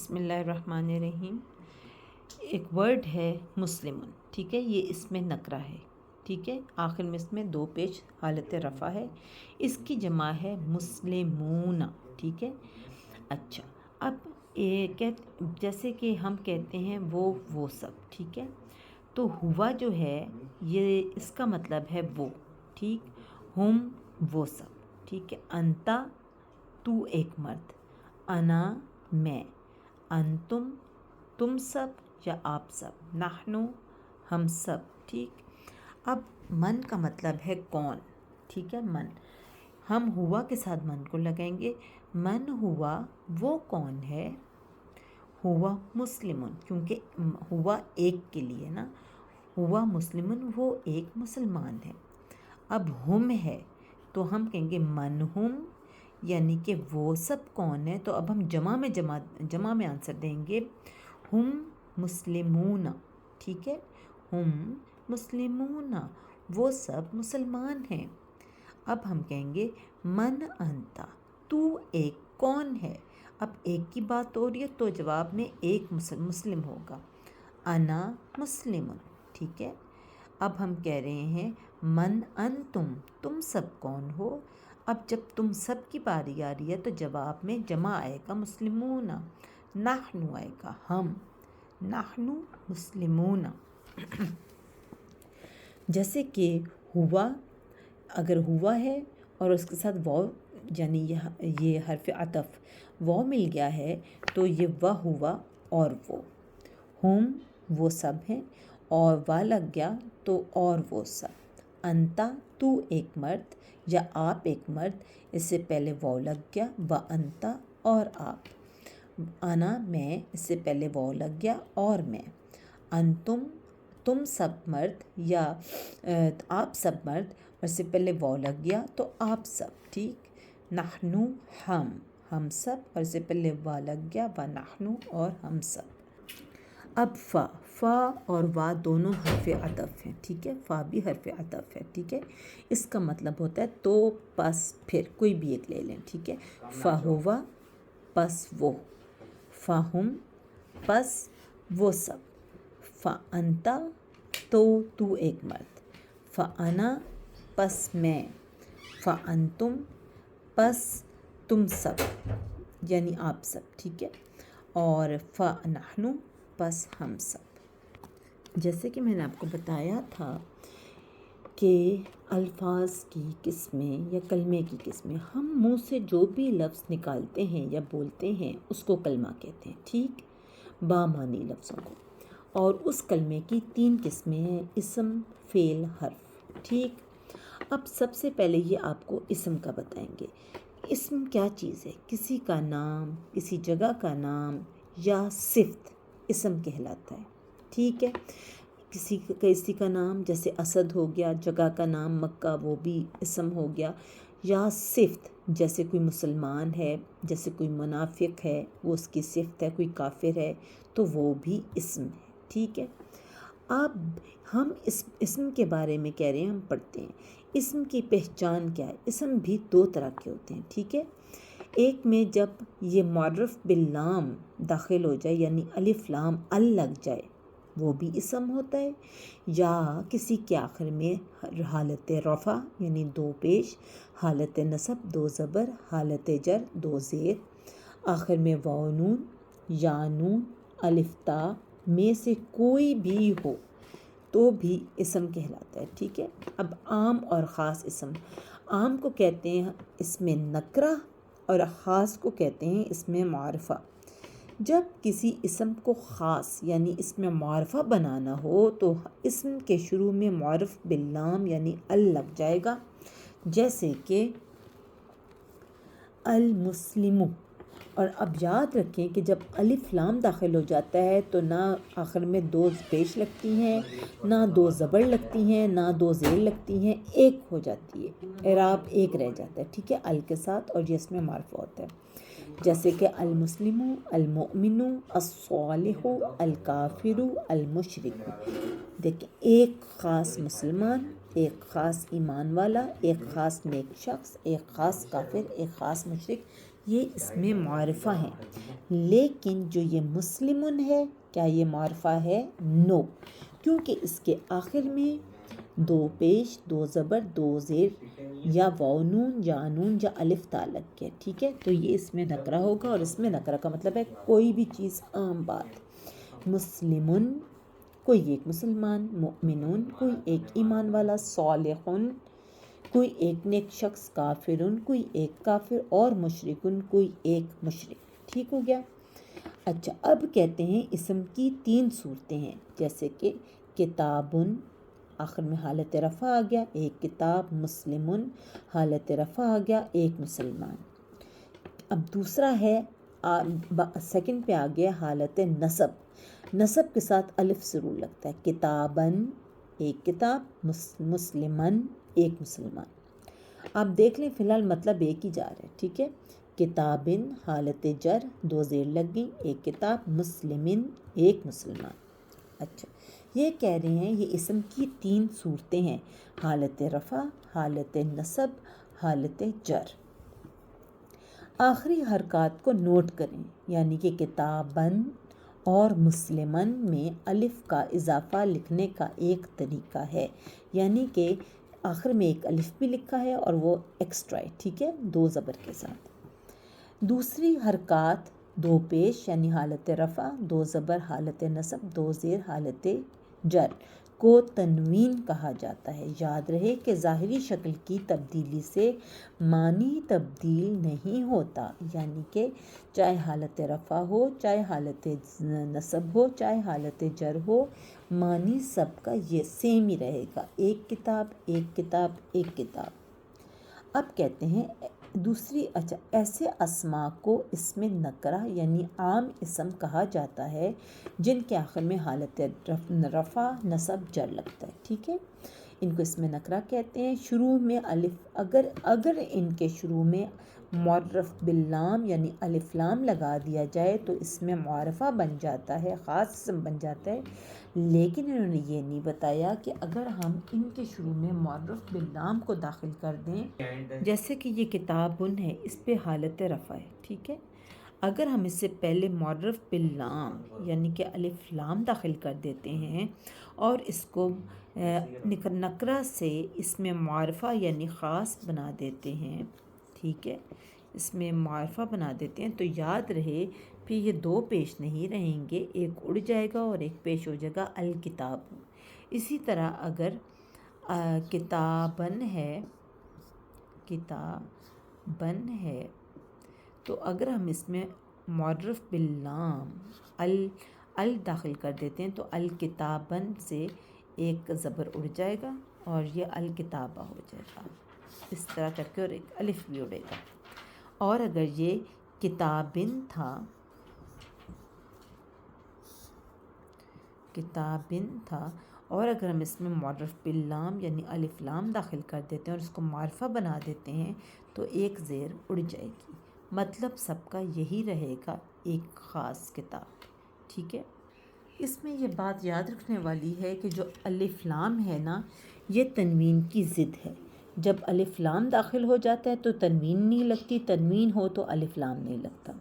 بسم اللہ الرحمن الرحیم۔ ایک ورڈ ہے مسلمون، ٹھیک ہے، یہ اس میں نکرہ ہے، ٹھیک ہے، آخر میں اس میں دو پیش حالت رفع ہے، اس کی جمع ہے مسلمون، ٹھیک ہے۔ اچھا، اب جیسے کہ ہم کہتے ہیں وہ سب، ٹھیک ہے، تو ہوا جو ہے یہ اس کا مطلب ہے وہ، ٹھیک، ہم وہ سب، ٹھیک ہے، انتا تو ایک مرد، انا میں، انتم تم سب یا آپ سب، نحنو ہم سب، ٹھیک۔ اب من کا مطلب ہے کون، ٹھیک ہے، من، ہم ہوا کے ساتھ من کو لگائیں گے، من ہوا وہ کون ہے، ہوا مسلمون، کیونکہ ہوا ایک کے لیے نا، ہوا مسلمون وہ ایک مسلمان ہے۔ اب ہم ہے تو ہم کہیں گے من ہم، یعنی کہ وہ سب کون ہے، تو اب ہم جمع میں آنسر دیں گے ہم مسلمون، ٹھیک ہے، ہم مسلمون وہ سب مسلمان ہیں۔ اب ہم کہیں گے من انتا تو ایک کون ہے، اب ایک کی بات ہو رہی ہے تو جواب میں ایک مسلم ہوگا، انا مسلمون، ٹھیک ہے۔ اب ہم کہہ رہے ہیں من انتم تم سب کون ہو، اب جب تم سب کی باری آ رہی ہے تو جواب میں جمع آئے گا مسلمون، نحنو آئے گا ہم، نحنو مسلمون۔ جیسے کہ ہوا، اگر ہوا ہے اور اس کے ساتھ واو، یعنی یہ حرف عطف واو مل گیا ہے تو یہ وہ ہوا اور وہ، ہم وہ سب ہیں اور وا لگ گیا تو اور وہ سب، انتا تو ایک مرد یا آپ ایک مرد، اس سے پہلے واو لگ گیا، و انتا اور آپ، انا میں، اس سے پہلے واو لگ گیا اور میں، انتم تم سب مرد یا آپ سب مرد، اور اس سے پہلے واو لگ گیا تو آپ سب، ٹھیک، نحنو ہم سب، اور اس سے پہلے وا لگ گیا، و نحنو اور ہم سب۔ اب فا اور وا دونوں حرف عطف ہیں، ٹھیک ہے، فا بھی حرف عطف ہے، ٹھیک ہے، اس کا مطلب ہوتا ہے تو پس پھر، کوئی بھی ایک لے لیں، ٹھیک ہے، فا ہوا پس وہ، فا ہم پس وہ سب، فا انتا تو ایک مرد، فا انا پس میں، فا انتم پس تم سب یعنی آپ سب، ٹھیک ہے، اور فا نحنو پس ہم سب۔ جیسے کہ میں نے آپ کو بتایا تھا کہ الفاظ کی قسمیں یا کلمے کی قسمیں، ہم منہ سے جو بھی لفظ نکالتے ہیں یا بولتے ہیں اس کو کلمہ کہتے ہیں، ٹھیک، بامعنی لفظوں کو، اور اس کلمے کی 3 قسمیں ہیں، اسم، فعل، حرف، ٹھیک۔ اب سب سے پہلے یہ آپ کو اسم کا بتائیں گے۔ اسم کیا چیز ہے؟ کسی کا نام، کسی جگہ کا نام یا صفت اسم کہلاتا ہے، ٹھیک ہے، کسی کا نام جیسے اسد ہو گیا، جگہ کا نام مکہ وہ بھی اسم ہو گیا، یا صفت جیسے کوئی مسلمان ہے، جیسے کوئی منافق ہے وہ اس کی صفت ہے، کوئی کافر ہے تو وہ بھی اسم ہے، ٹھیک ہے۔ اب ہم اس اسم کے بارے میں کہہ رہے ہیں، ہم پڑھتے ہیں اسم کی پہچان کیا ہے۔ اسم بھی 2 طرح کے ہوتے ہیں، ٹھیک ہے، ایک میں جب یہ معرف باللام داخل ہو جائے، یعنی الف لام ال لگ جائے وہ بھی اسم ہوتا ہے، یا کسی کے آخر میں حالت رفع یعنی 2 پیش، حالت نصب 2 زبر، حالت جر 2 زیر، آخر میں واو نون یا نون الف تا میں سے کوئی بھی ہو تو بھی اسم کہلاتا ہے، ٹھیک ہے۔ اب عام اور خاص اسم، عام کو کہتے ہیں اس میں نکرہ اور خاص کو کہتے ہیں اس میں معرفہ۔ جب کسی اسم کو خاص یعنی اس میں معرفہ بنانا ہو تو اسم کے شروع میں معرف باللام یعنی ال لگ جائے گا، جیسے کہ المسلم، اور اب یاد رکھیں کہ جب الف لام داخل ہو جاتا ہے تو نہ آخر میں 2 پیش لگتی ہیں، نہ 2 زبر لگتی ہیں، نہ 2 زیر لگتی ہیں، ایک ہو جاتی ہے، اعراب ایک رہ جاتا ہے، ٹھیک ہے، ال کے ساتھ، اور یہ اس میں معرفہ ہوتا ہے، جیسے کہ المسلم، المؤمن، الصالح، الکافر، المشرک۔ دیکھیں، ایک خاص مسلمان، ایک خاص ایمان والا، ایک خاص نیک شخص، ایک خاص کافر، ایک خاص مشرک، یہ اس میں معرفہ ہیں، لیکن جو یہ مسلمن ہے کیا یہ معرفہ ہے؟ نو، کیونکہ اس کے آخر میں 2 پیش 2 زبر 2 زیر یا واو نون یا نون یا الف تا لگ گیا، ٹھیک ہے، تو یہ اس میں نکرہ ہوگا، اور اس میں نکرہ کا مطلب ہے کوئی بھی چیز، عام بات۔ مسلمن کوئی ایک مسلمان، مؤمنون کوئی ایک ایمان والا، صالحن کوئی ایک نیک شخص، کافرن کوئی ایک کافر، اور مشرکن کوئی ایک مشرک، ٹھیک ہو گیا۔ اچھا، اب کہتے ہیں اسم کی 3 صورتیں ہیں، جیسے کہ کتابن آخر میں حالت رفع آ گیا، ایک کتاب، مسلمن حالت رفع آ گیا، ایک مسلمان۔ اب دوسرا ہے سیکنڈ پہ آ گیا حالت نصب، نصب کے ساتھ الف ضرور لگتا ہے، کتابن ایک کتاب، مسلمن ایک مسلمان۔ آپ دیکھ لیں فی الحال مطلب ایک ہی جا رہا ہے، ٹھیک ہے، کتابن حالت جر 2 زیر لگ گئی، ایک کتاب، مسلمن ایک مسلمان۔ اچھا، یہ کہہ رہے ہیں یہ اسم کی 3 صورتیں ہیں، حالت رفع، حالت نصب، حالت جر۔ آخری حرکات کو نوٹ کریں، یعنی کہ کتابن اور مسلمن میں الف کا اضافہ لکھنے کا ایک طریقہ ہے، یعنی کہ آخر میں ایک الف بھی لکھا ہے اور وہ ایکسٹرا ہے، ٹھیک ہے، 2 زبر کے ساتھ۔ دوسری حرکات 2 پیش یعنی حالت رفع، 2 زبر حالت نصب، 2 زیر حالت جر کو تنوین کہا جاتا ہے۔ یاد رہے کہ ظاہری شکل کی تبدیلی سے معنی تبدیل نہیں ہوتا، یعنی کہ چاہے حالت رفع ہو، چاہے حالت نصب ہو، چاہے حالت جر ہو، معنی سب کا یہ سیم ہی رہے گا، ایک کتاب ایک کتاب ایک کتاب۔ اب کہتے ہیں دوسری، اچھا، ایسے اسماء کو اسم نکرہ یعنی عام اسم کہا جاتا ہے جن کے آخر میں حالت رفع نصب جر لگتا ہے، ٹھیک ہے، ان کو اسم نکرہ کہتے ہیں۔ شروع میں الف اگر ان کے شروع میں معرف باللام یعنی الف لام لگا دیا جائے تو اس میں معرفہ بن جاتا ہے، خاص اسم بن جاتا ہے، لیکن انہوں نے یہ نہیں بتایا کہ اگر ہم ان کے شروع میں معرف باللام کو داخل کر دیں، جیسے کہ یہ کتابن ہے، اس پہ حالت رفع ہے، ٹھیک ہے، اگر ہم اس سے پہلے معرف باللام یعنی کہ الف لام داخل کر دیتے ہیں اور اس کو نکرہ سے اس میں معرفہ یعنی خاص بنا دیتے ہیں، ٹھیک ہے، اس میں معرفہ بنا دیتے ہیں، تو یاد رہے پھر یہ 2 پیش نہیں رہیں گے، ایک اڑ جائے گا اور ایک پیش ہو جائے گا، الکتاب۔ اسی طرح اگر کتابن ہے تو اگر ہم اس میں معرف باللام ال داخل کر دیتے ہیں تو الکتابن سے ایک زبر اڑ جائے گا اور یہ الکتابہ ہو جائے گا، اس طرح کر کے، اور ایک الف بھی اڑے گا۔ اور اگر یہ کتابن تھا اور اگر ہم اس میں معرف باللام یعنی الف لام داخل کر دیتے ہیں اور اس کو معرفہ بنا دیتے ہیں تو ایک زیر اڑ جائے گی، مطلب سب کا یہی رہے گا، ایک خاص کتاب، ٹھیک ہے۔ اس میں یہ بات یاد رکھنے والی ہے کہ جو الف لام ہے نا، یہ تنوین کی ضد ہے، جب الف لام داخل ہو جاتا ہے تو تنوین نہیں لگتی، تنوین ہو تو الف لام نہیں لگتا۔